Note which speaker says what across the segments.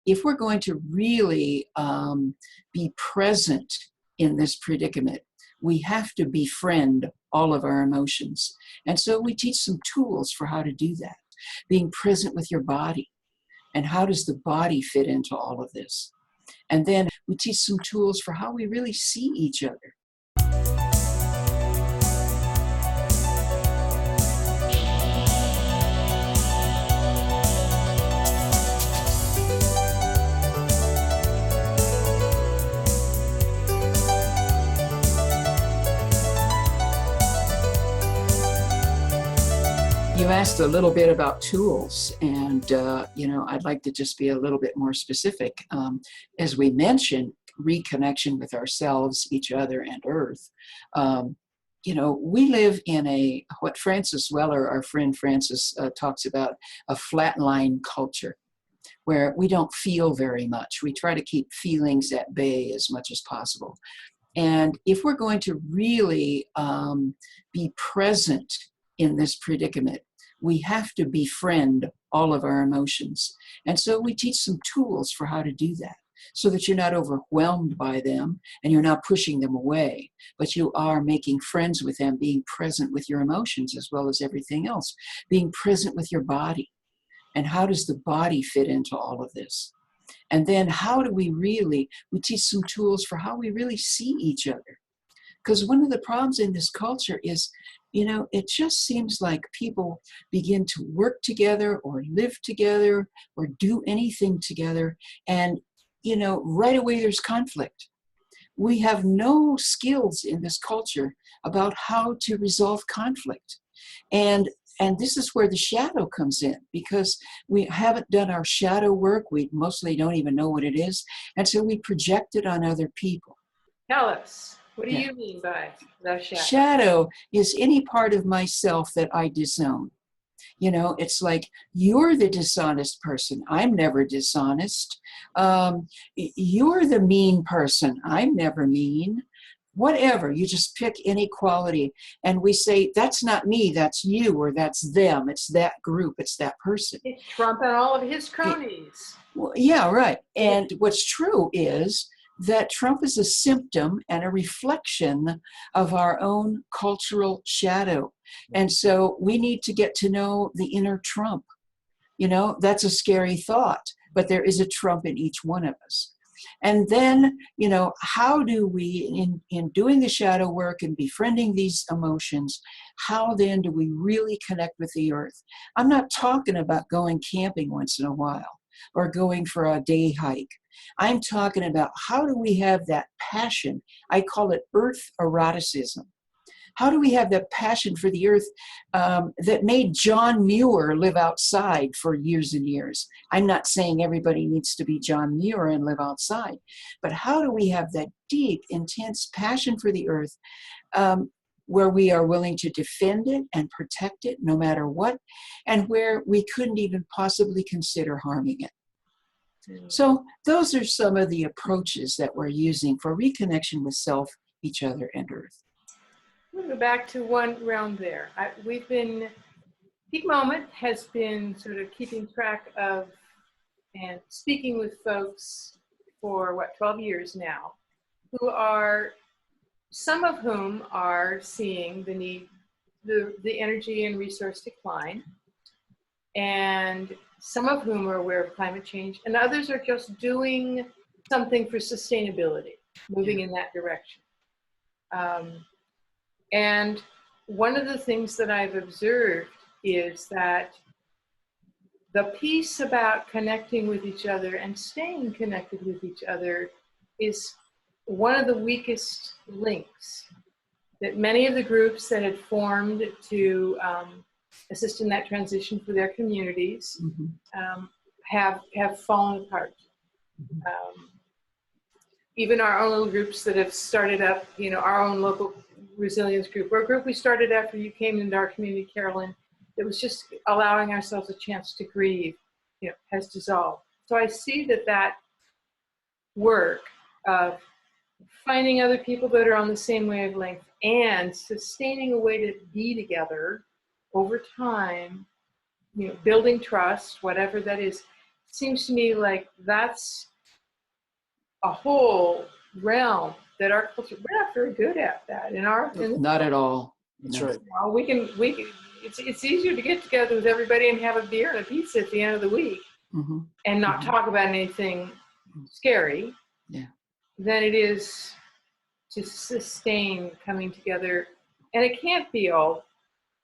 Speaker 1: if we're going to really be present in this predicament, we have to befriend all of our emotions. And so we teach some tools for how to do that. Being present with your body. And how does the body fit into all of this? And then we teach some tools for how we really see each other. You asked a little bit about tools, and I'd like to just be a little bit more specific. As we mentioned, reconnection with ourselves, each other, and Earth. We live in what Francis Weller, our friend Francis, talks about, a flatline culture, where we don't feel very much. We try to keep feelings at bay as much as possible. And if we're going to really be present in this predicament, we have to befriend all of our emotions. And so we teach some tools for how to do that, so that you're not overwhelmed by them and you're not pushing them away, but you are making friends with them, being present with your emotions as well as everything else, being present with your body. And how does the body fit into all of this? And then how do we teach some tools for how we really see each other. Because one of the problems in this culture is, it just seems like people begin to work together or live together or do anything together. And, right away there's conflict. We have no skills in this culture about how to resolve conflict. And this is where the shadow comes in, because we haven't done our shadow work. We mostly don't even know what it is. And so we project it on other people.
Speaker 2: Tell us. What do you mean by the shadow?
Speaker 1: Shadow is any part of myself that I disown. It's like, you're the dishonest person. I'm never dishonest. You're the mean person. I'm never mean. Whatever. You just pick any quality. And we say, that's not me, that's you, or that's them. It's that group. It's that person.
Speaker 2: It's Trump and all of his cronies.
Speaker 1: Well, yeah, right. And what's true is that Trump is a symptom and a reflection of our own cultural shadow. And so we need to get to know the inner Trump. That's a scary thought, but there is a Trump in each one of us. And then, how do we, in doing the shadow work and befriending these emotions, how then do we really connect with the earth? I'm not talking about going camping once in a while or going for a day hike. I'm talking about, how do we have that passion? I call it earth eroticism. How do we have that passion for the earth that made John Muir live outside for years and years? I'm not saying everybody needs to be John Muir and live outside, but how do we have that deep, intense passion for the earth where we are willing to defend it and protect it no matter what, and where we couldn't even possibly consider harming it? So those are some of the approaches that we're using for reconnection with self, each other, and earth.
Speaker 2: We'll go back to one round there. Peak Moment has been sort of keeping track of and speaking with folks for 12 years now, some of whom are seeing the need, the energy and resource decline, and some of whom are aware of climate change, and others are just doing something for sustainability, moving in that direction. And one of the things that I've observed is that the piece about connecting with each other and staying connected with each other is one of the weakest links that many of the groups that had formed to assist in that transition for their communities have fallen apart. Even our own little groups that have started up, our own local resilience group, or a group we started after you came into our community, Carolyn, that was just allowing ourselves a chance to grieve, has dissolved. So I see that work of finding other people that are on the same wavelength and sustaining a way to be together over time, building trust, whatever that is, seems to me like that's a whole realm that our culture, we're not very good at that
Speaker 1: Not at all.
Speaker 3: That's
Speaker 1: No.
Speaker 3: right.
Speaker 2: well, we can it's easier to get together with everybody and have a beer and a pizza at the end of the week
Speaker 1: Mm-hmm.
Speaker 2: and not
Speaker 1: Mhm.
Speaker 2: talk about anything scary
Speaker 1: Yeah.
Speaker 2: than it is to sustain coming together. And it can't be all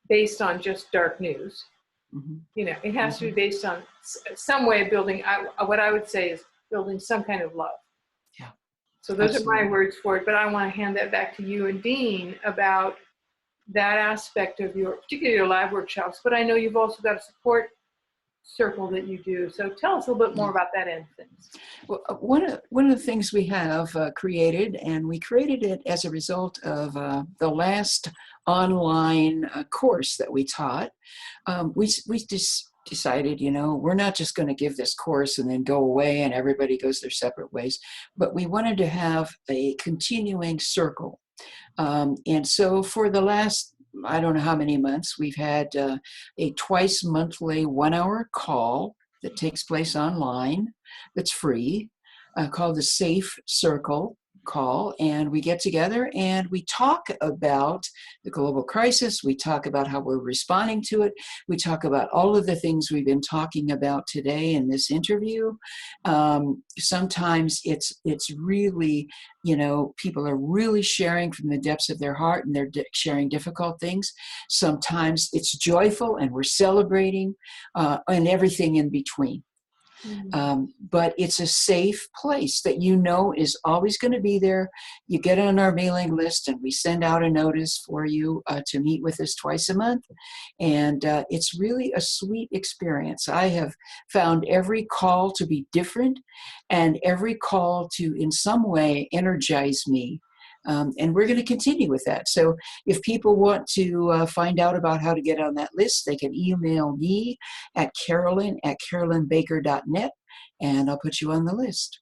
Speaker 2: based on just dark news.
Speaker 1: Mm-hmm.
Speaker 2: You know, it has to be based on some way of building. What I would say is building some kind of love.
Speaker 1: Yeah.
Speaker 2: So those are my
Speaker 1: Absolutely.
Speaker 2: words for it. But I want to hand that back to you and Dean about that aspect of your, particularly your live workshops. But I know you've also got a support circle that you do. So tell us a little bit more about that end of things.
Speaker 1: Well, one of the things we have created, and we created it as a result of the last online course that we taught. We just decided, you know, we're not just going to give this course and then go away and everybody goes their separate ways, but we wanted to have a continuing circle. And so for the last, I don't know how many months, we've had a twice monthly 1 hour call that takes place online that's free, called the Safe Circle call. And we get together and we talk about the global crisis. We talk about how we're responding to it. We talk about all of the things we've been talking about today in this interview. Sometimes it's really, you know, people are really sharing from the depths of their heart and they're sharing difficult things. Sometimes it's joyful and we're celebrating and everything in between. But it's a safe place that you know is always going to be there. You get on our mailing list and we send out a notice for you to meet with us twice a month. And it's really a sweet experience. I have found every call to be different and every call to in some way energize me. And we're going to continue with that. So if people want to find out about how to get on that list, they can email me at carolyn@carolynbaker.net, and I'll put you on the list.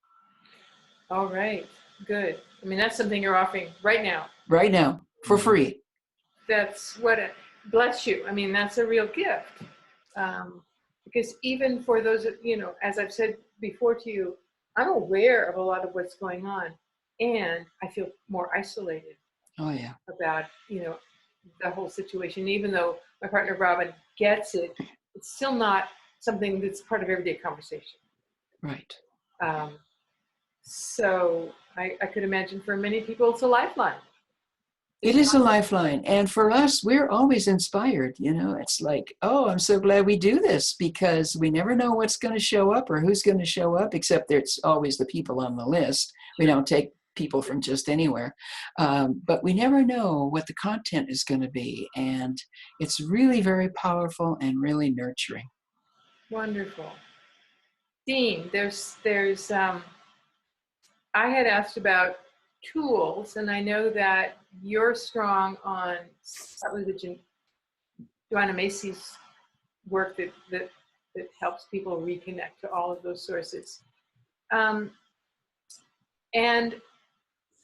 Speaker 2: All right, good. I mean, that's something you're offering right now.
Speaker 1: Right now, for free.
Speaker 2: That's what, bless you. I mean, that's a real gift. Because even for those, you know, as I've said before to you, I'm aware of a lot of what's going on. And I feel more isolated about, you know, the whole situation. Even though my partner Robin gets it, it's still not something that's part of everyday conversation.
Speaker 1: Right.
Speaker 2: So I could imagine for many people it's a lifeline.
Speaker 1: It is a lifeline. And for us, we're always inspired. You know, it's like, oh, I'm so glad we do this because we never know what's going to show up or who's going to show up, except there's always the people on the list. We don't take people from just anywhere. But we never know what the content is going to be. And it's really very powerful and really nurturing.
Speaker 2: Wonderful. Dean, there's I had asked about tools, and I know that you're strong on probably the Joanna Macy's work that helps people reconnect to all of those sources. And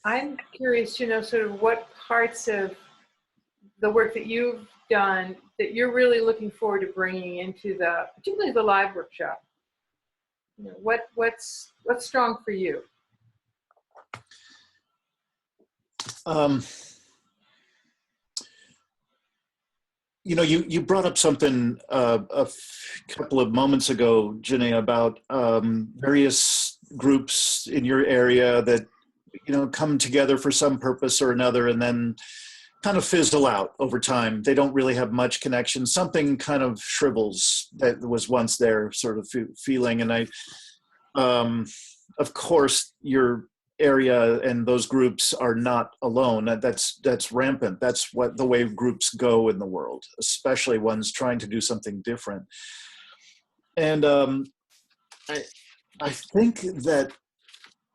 Speaker 2: I'm curious to know sort of what parts of the work that you've done that you're really looking forward to bringing into particularly the live workshop. You know, what's strong for you?
Speaker 3: You know, you brought up something couple of moments ago, Janae, about various groups in your area that, you know, come together for some purpose or another and then kind of fizzle out over time. They don't really have much connection. Something kind of shrivels that was once there sort of feeling. And of course, your area and those groups are not alone. That's rampant. That's the way groups go in the world, especially ones trying to do something different. And I think that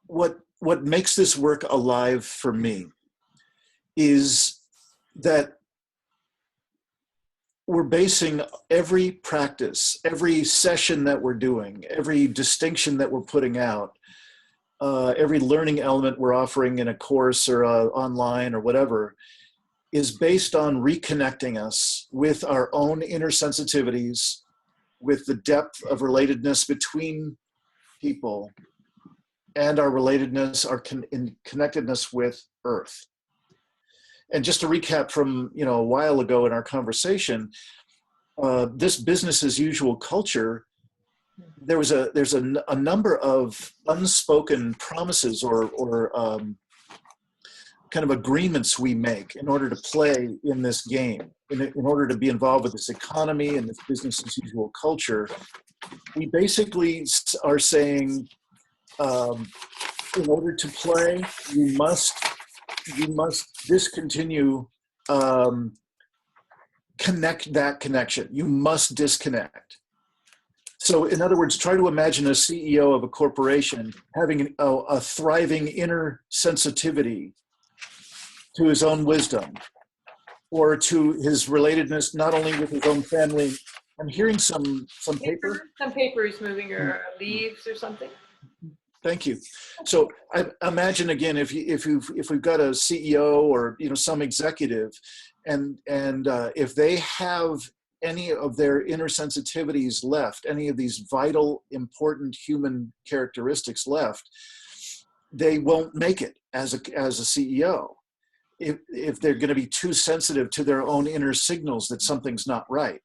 Speaker 3: what makes this work alive for me is that we're basing every practice, every session that we're doing, every distinction that we're putting out, every learning element we're offering in a course or online or whatever, is based on reconnecting us with our own inner sensitivities, with the depth of relatedness between people and our relatedness, our in connectedness with Earth. And just to recap from a while ago in our conversation, this business as usual culture, there's a number of unspoken promises or kind of agreements we make in order to play in this game, in order to be involved with this economy and this business as usual culture. We basically are saying, in order to play, you must discontinue that connection. You must disconnect. So in other words, try to imagine a CEO of a corporation having a thriving inner sensitivity to his own wisdom or to his relatedness, not only with his own family. I'm hearing some paper.
Speaker 2: Some paper is moving, or leaves or something.
Speaker 3: Thank you. So I imagine again, if we've got a CEO or some executive, and if they have any of their inner sensitivities left, any of these vital, important human characteristics left, they won't make it as a CEO. If they're going to be too sensitive to their own inner signals that something's not right,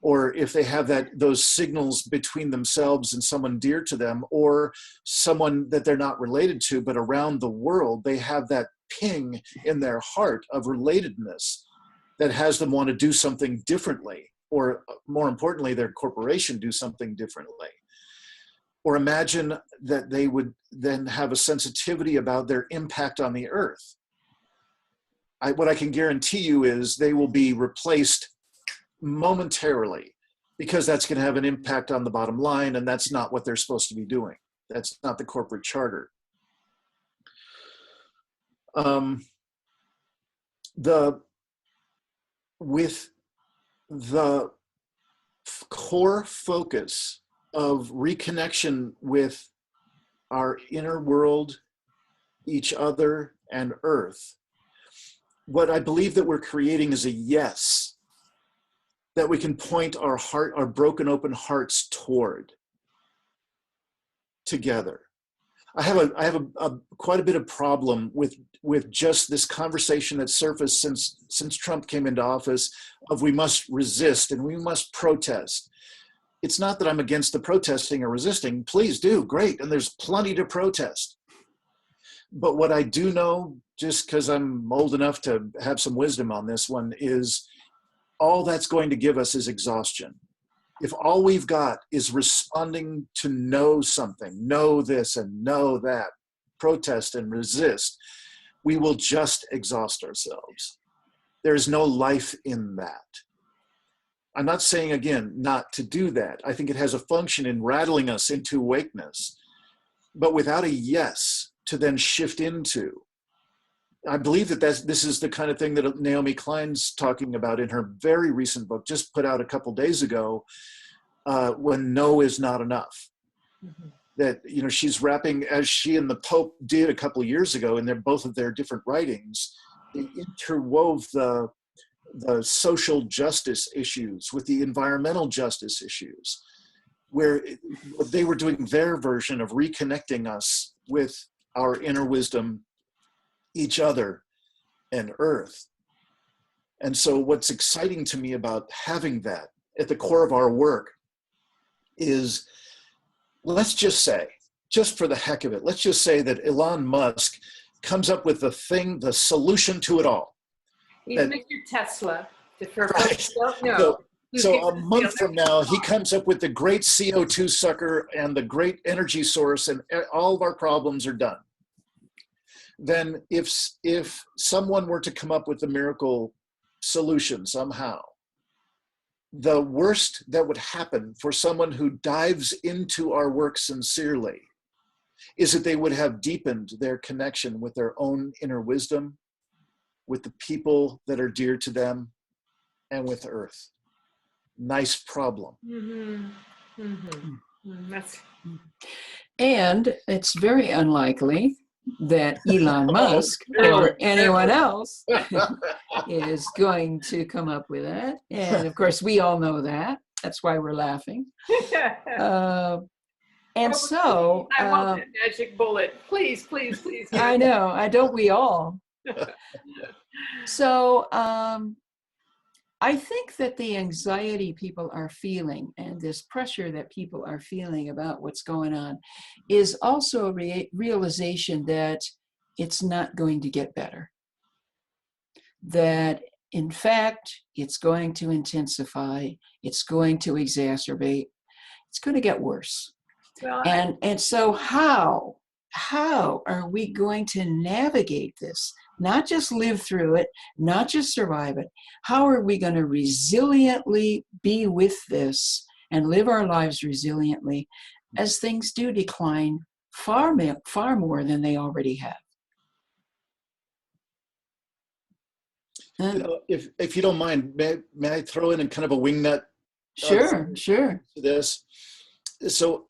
Speaker 3: or if they have those signals between themselves and someone dear to them, or someone that they're not related to, but around the world, they have that ping in their heart of relatedness that has them want to do something differently, or more importantly, their corporation do something differently. Or imagine that they would then have a sensitivity about their impact on the earth. What I can guarantee you is they will be replaced momentarily, because that's going to have an impact on the bottom line, and that's not what they're supposed to be doing. That's not the corporate charter. With the core focus of reconnection with our inner world, each other, and Earth, what I believe that we're creating is a yes that we can point our broken open hearts toward together. I have quite a bit of problem with just this conversation that surfaced since Trump came into office of we must resist and we must protest. It's not that I'm against the protesting or resisting. Please do, great, and there's plenty to protest. But what I do know, just because I'm old enough to have some wisdom on this one, is all that's going to give us is exhaustion. If all we've got is responding to know something, know this and know that, protest and resist, we will just exhaust ourselves. There's no life in that. I'm not saying, again, not to do that. I think it has a function in rattling us into awakeness, but without a yes to then shift into. I believe that this is the kind of thing that Naomi Klein's talking about in her very recent book, just put out a couple days ago, when no is not enough. Mm-hmm. That, she's wrapping, as she and the Pope did a couple of years ago in both of their different writings, they interwove the social justice issues with the environmental justice issues, where they were doing their version of reconnecting us with our inner wisdom, each other, and Earth. And so what's exciting to me about having that at the core of our work is, let's just say, just for the heck of it, let's just say that Elon Musk comes up with the solution to it all.
Speaker 2: He's Mr. Tesla. For
Speaker 3: right.
Speaker 2: Don't know.
Speaker 3: So a month from now, he comes up with the great CO2 sucker and the great energy source, and all of our problems are done. Then if someone were to come up with a miracle solution somehow, the worst that would happen for someone who dives into our work sincerely is that they would have deepened their connection with their own inner wisdom, with the people that are dear to them, and with Earth. Nice problem.
Speaker 2: Mm-hmm. Mm-hmm.
Speaker 1: And it's very unlikely that Elon Musk or anyone else is going to come up with it. And of course, we all know that. That's why we're laughing. And
Speaker 2: Oh,
Speaker 1: so,
Speaker 2: I want that magic bullet. Please, please, please.
Speaker 1: I know, I don't we all. So I think that the anxiety people are feeling and this pressure that people are feeling about what's going on is also a realization that it's not going to get better. That in fact, it's going to intensify, it's going to exacerbate, it's going to get worse.
Speaker 2: Well,
Speaker 1: And so how are we going to navigate this? Not just live through it, not just survive it. How are we going to resiliently be with this and live our lives resiliently as things do decline far more than they already have?
Speaker 3: You know, if you don't mind, may I throw in kind of a wingnut?
Speaker 1: Sure.
Speaker 3: To this. So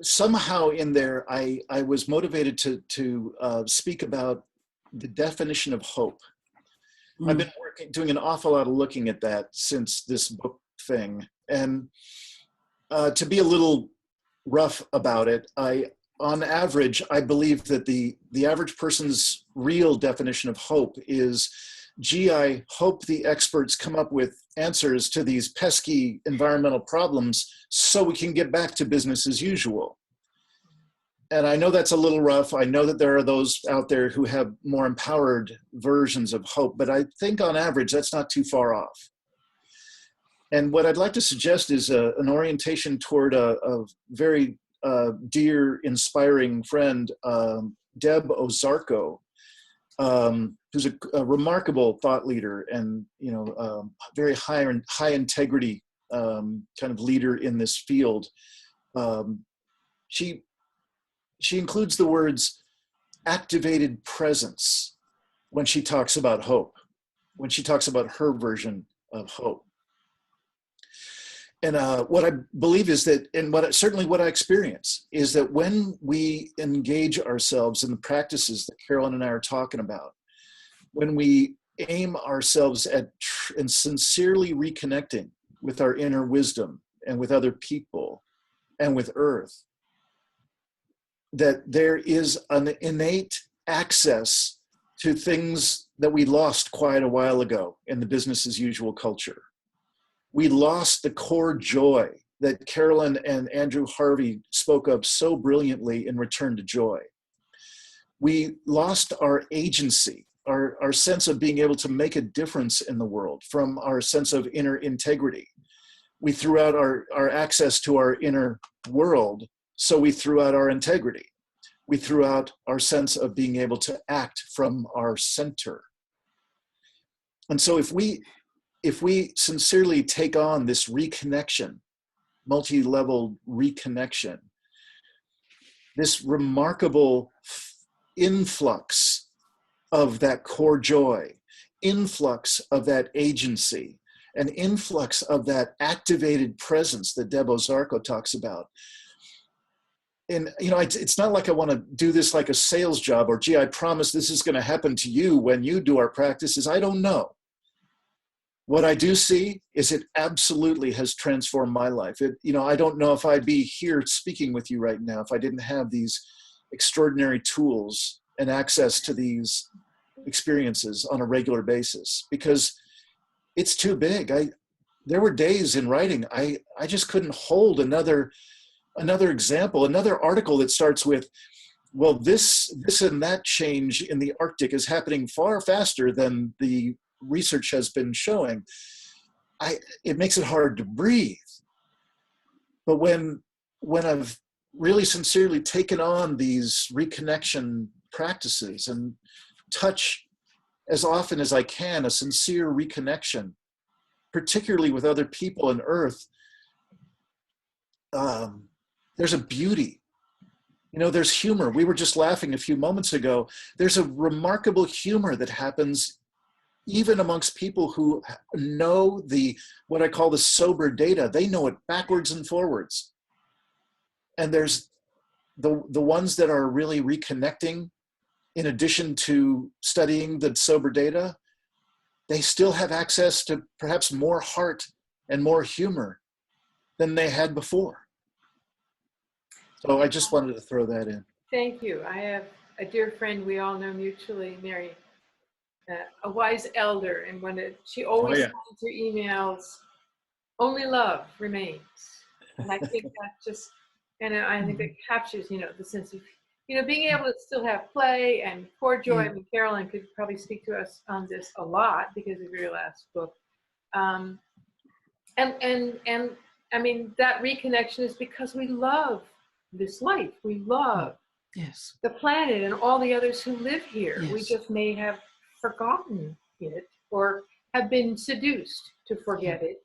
Speaker 3: somehow in there, I was motivated to speak about the definition of hope. I've been doing an awful lot of looking at that since this book thing, and to be a little rough about it, on average, I believe that the average person's real definition of hope is, gee, I hope the experts come up with answers to these pesky environmental problems so we can get back to business as usual. And I know that's a little rough. I know that there are those out there who have more empowered versions of hope, but I think on average, that's not too far off. And what I'd like to suggest is an orientation toward a very dear, inspiring friend, Deb Ozarko, who's a remarkable thought leader and very high integrity kind of leader in this field. She includes the words activated presence when she talks about hope, when she talks about her version of hope. And what I believe is that, and certainly what I experience, is that when we engage ourselves in the practices that Carolyn and I are talking about, when we aim ourselves at and sincerely reconnecting with our inner wisdom and with other people and with Earth, that there is an innate access to things that we lost quite a while ago in the business as usual culture. We lost the core joy that Carolyn and Andrew Harvey spoke of so brilliantly in Return to Joy. We lost our agency, our sense of being able to make a difference in the world from our sense of inner integrity. We threw out our access to our inner world, so we threw out our integrity. We threw out our sense of being able to act from our center. And so if we sincerely take on this reconnection, multi-level reconnection, this remarkable influx of that core joy, influx of that agency, an influx of that activated presence that Deb Ozarko talks about. And it's not like I want to do this like a sales job or, gee, I promise this is going to happen to you when you do our practices. I don't know. What I do see is it absolutely has transformed my life. I don't know if I'd be here speaking with you right now if I didn't have these extraordinary tools and access to these experiences on a regular basis, because it's too big. There were days in writing, I just couldn't hold another example, another article that starts with, well, this and that change in the Arctic is happening far faster than the research has been showing. It makes it hard to breathe. But when I've really sincerely taken on these reconnection practices and touch as often as I can a sincere reconnection, particularly with other people and Earth, there's a beauty. There's humor. We were just laughing a few moments ago. There's a remarkable humor that happens even amongst people who know what I call the sober data. They know it backwards and forwards. And there's the ones that are really reconnecting, in addition to studying the sober data, they still have access to perhaps more heart and more humor than they had before. So I just wanted to throw that in.
Speaker 2: Thank you. I have a dear friend we all know mutually, Mary, a wise elder, and she always
Speaker 3: yeah.
Speaker 2: finds her emails, only love remains. And I think that just, and I think that captures, the sense of, being able to still have play and pour joy.
Speaker 1: Yeah.
Speaker 2: I mean, Carolyn could probably speak to us on this a lot because of your last book. And I mean, that reconnection is because we love this life. We love
Speaker 1: Yes.
Speaker 2: the planet and all the others who live here.
Speaker 1: Yes.
Speaker 2: We just may have forgotten it or have been seduced to forget it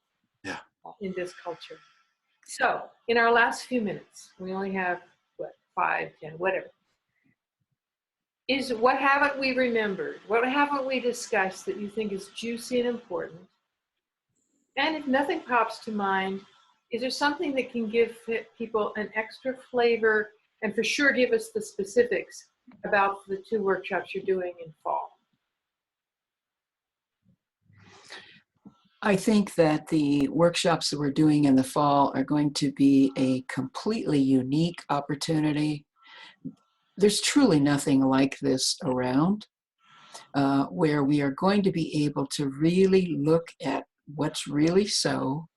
Speaker 2: in this culture. So in our last few minutes, we only have, 5, 10, whatever, is what haven't we remembered? What haven't we discussed that you think is juicy and important? And if nothing pops to mind, is there something that can give people an extra flavor and for sure give us the specifics about the 2 workshops you're doing in fall?
Speaker 1: I think that the workshops that we're doing in the fall are going to be a completely unique opportunity. There's truly nothing like this around, where we are going to be able to really look at what's really so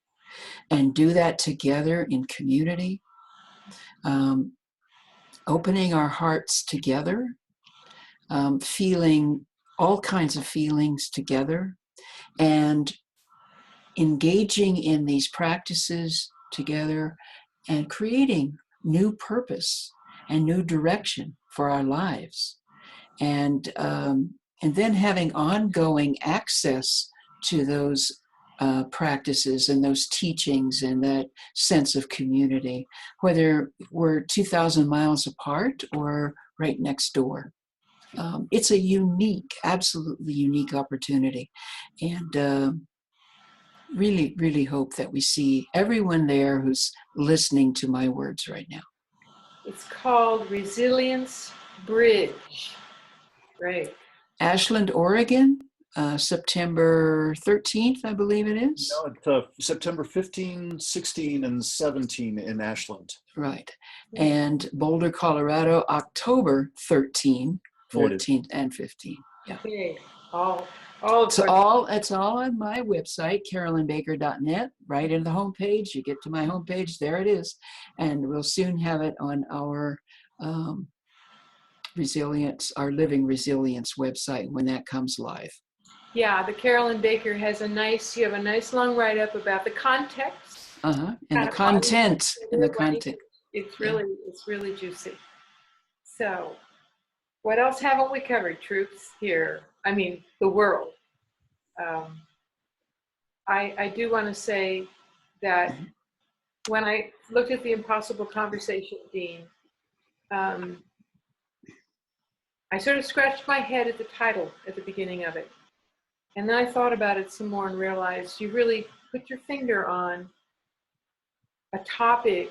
Speaker 1: and do that together in community, opening our hearts together, feeling all kinds of feelings together, and engaging in these practices together and creating new purpose and new direction for our lives. And then having ongoing access to those practices and those teachings and that sense of community, whether we're 2,000 miles apart or right next door. It's a unique, absolutely unique opportunity. And really, really hope that we see everyone there who's listening to my words right now.
Speaker 2: It's called Resilience Bridge. Great.
Speaker 1: Ashland, Oregon, September 13th, I believe it is.
Speaker 3: No, it's September 15, 16, and 17 in Ashland.
Speaker 1: Right. And Boulder, Colorado, October 13, 14, and 15. Yeah.
Speaker 2: Okay.
Speaker 1: It's all on my website, carolynbaker.net. Right in the homepage. You get to my homepage, there it is. And we'll soon have it on our our Living Resilience website when that comes live.
Speaker 2: Yeah, the Carolyn Baker has you have a nice long write-up about the context.
Speaker 1: And the content.
Speaker 2: It's really juicy. So what else haven't we covered, troops, here? I mean, the world. I do want to say that when I looked at the Impossible Conversation, Dean, I sort of scratched my head at the title at the beginning of it. And then I thought about it some more and realized you really put your finger on a topic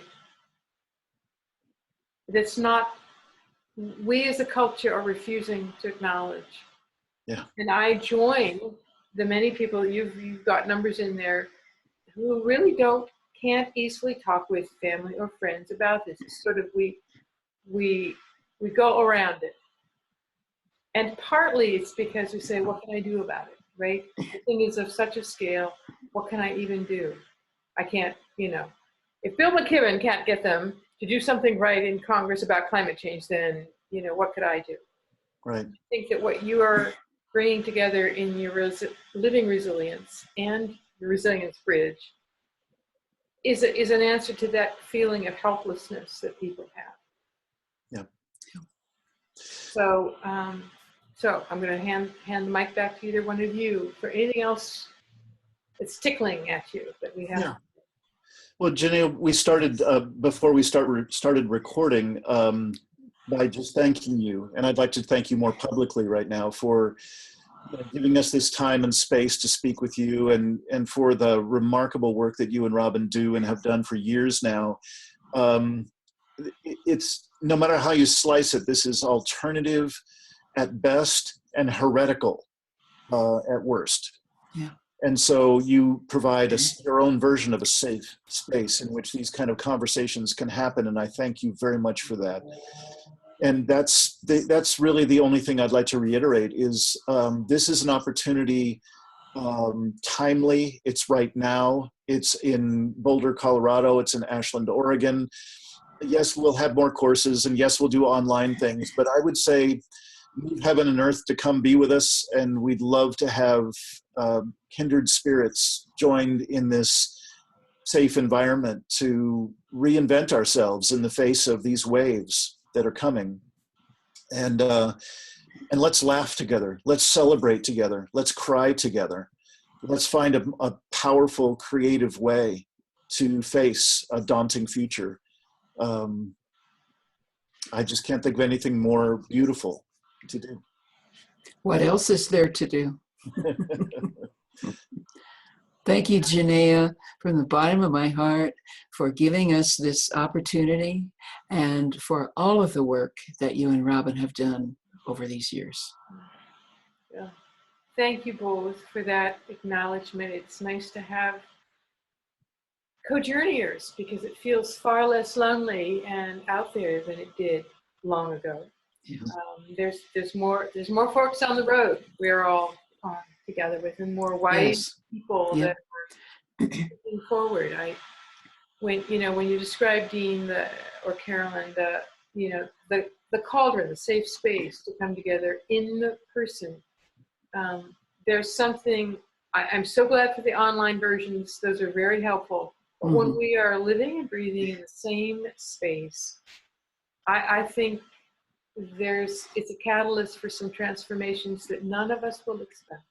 Speaker 2: that's not, we as a culture are refusing to acknowledge.
Speaker 3: Yeah.
Speaker 2: And I join the many people, you've got numbers in there, who really can't easily talk with family or friends about this. It's sort of, we go around it. And partly it's because we say, what can I do about it, right? The thing is of such a scale, what can I even do? I can't, if Bill McKibben can't get them to do something right in Congress about climate change, then, what could I do?
Speaker 3: Right.
Speaker 2: I think that what you are bringing together in your Living Resilience and the Resilience Bridge is an answer to that feeling of helplessness that people have.
Speaker 3: Yeah.
Speaker 2: So I'm going to hand the mic back to either one of you for anything else that's tickling at you that we have.
Speaker 3: Yeah. Well, Janelle, we started before we started recording by just thanking you, and I'd like to thank you more publicly right now for giving us this time and space to speak with you, and for the remarkable work that you and Robin do and have done for years now. It's, no matter how you slice it, this is alternative at best and heretical at worst.
Speaker 1: Yeah.
Speaker 3: And so you provide your own version of a safe space in which these kind of conversations can happen. And I thank you very much for that. And that's really the only thing I'd like to reiterate is this is an opportunity, timely. It's right now. It's in Boulder, Colorado. It's in Ashland, Oregon. Yes, we'll have more courses, and yes, we'll do online things. But I would say move heaven and earth to come be with us, and we'd love to have kindred spirits joined in this safe environment to reinvent ourselves in the face of these waves that are coming. And let's laugh together. Let's celebrate together. Let's cry together. Let's find a powerful, creative way to face a daunting future. I just can't think of anything more beautiful to do.
Speaker 1: What else is there to do? Thank you, Janaea, from the bottom of my heart for giving us this opportunity and for all of the work that you and Robin have done over these years.
Speaker 2: Yeah. Thank you both for that acknowledgement. It's nice to have co-journeyers because it feels far less lonely and out there than it did long ago.
Speaker 1: Yeah.
Speaker 2: There's more folks on the road we're all on together with, and more wise people that are moving forward. When you describe Dean or Carolyn, the cauldron, the safe space to come together in the person. There's something. I'm so glad for the online versions; those are very helpful. But when we are living and breathing in the same space, I think it's a catalyst for some transformations that none of us will expect,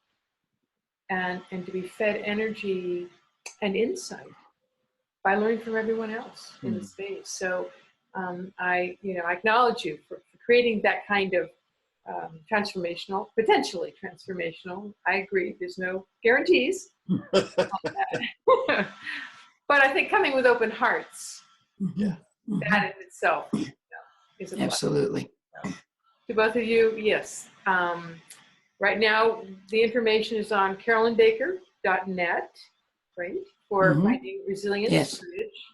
Speaker 2: and to be fed energy and insight by learning from everyone else in the space. So I acknowledge you for creating that kind of potentially transformational. I agree. There's no guarantees on that. But I think coming with open hearts, that in itself is a blessing.
Speaker 1: Absolutely.
Speaker 2: To both of you, yes. Right now, the information is on carolynbaker.net, right, for finding Resilience Bridge,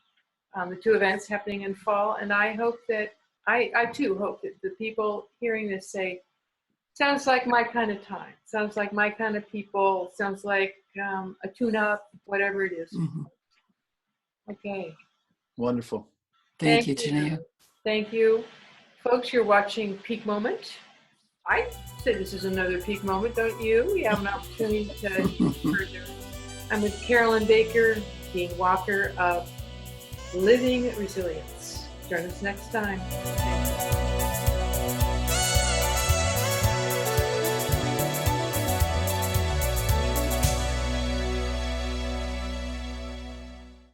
Speaker 2: the two events happening in fall. And I hope that, I too hope that the people hearing this say, sounds like my kind of time, sounds like my kind of people, sounds like a tune-up, whatever it is. Okay.
Speaker 3: Wonderful.
Speaker 1: Thank you, Janaea.
Speaker 2: Thank you. Folks, you're watching Peak Moment. I say this is another peak moment, don't you? We have an opportunity to further. I'm with Carolyn Baker, Dean Walker of Living Resilience. Join us next time. Thank you.